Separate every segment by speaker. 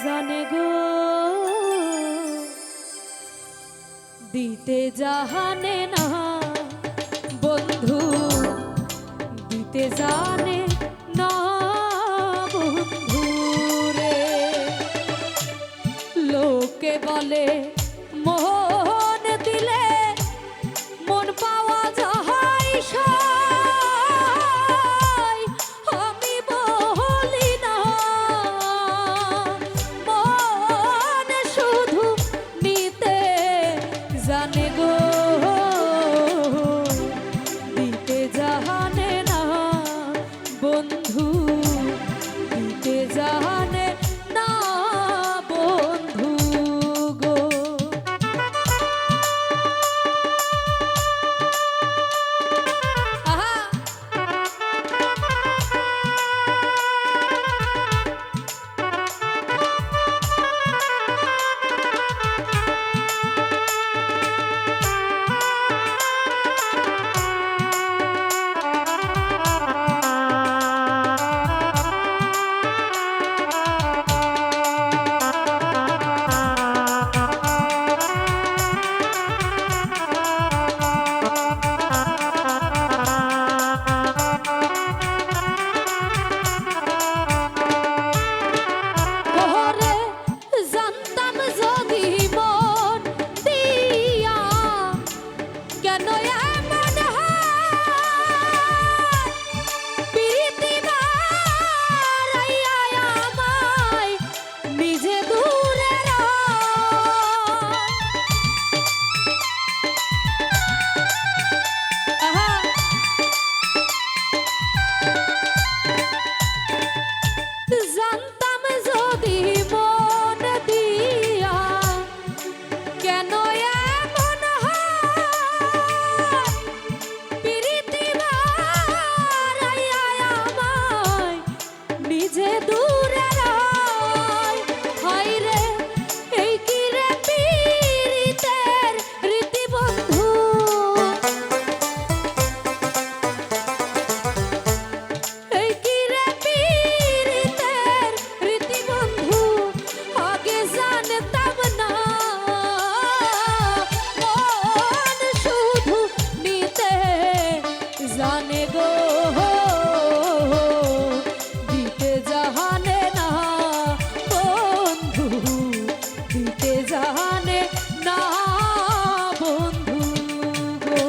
Speaker 1: জানে গো দিতে জাহানে না বন্ধু দিতে জানে না বন্ধু রে লোকে বলে মন দিলে মন পাওয়া যায় সয় আমি বলি না মন শুধু নিতে জানে গো দিতে জানে না বন্ধু দিতে জানে না বন্ধু গো আহা জানে গো দিতে জানে না বন্ধু দিতে জানে না বন্ধু গো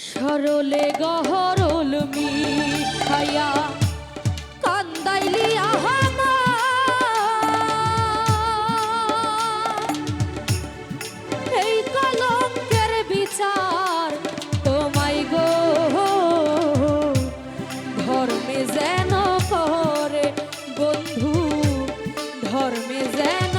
Speaker 1: সরলে গহরল মিশাইয়া কান্দাইলি আহামা এই কলঙ্কের বিচার তোমায় গো ধর্মে যেন করে বন্ধু ধর্মে যেন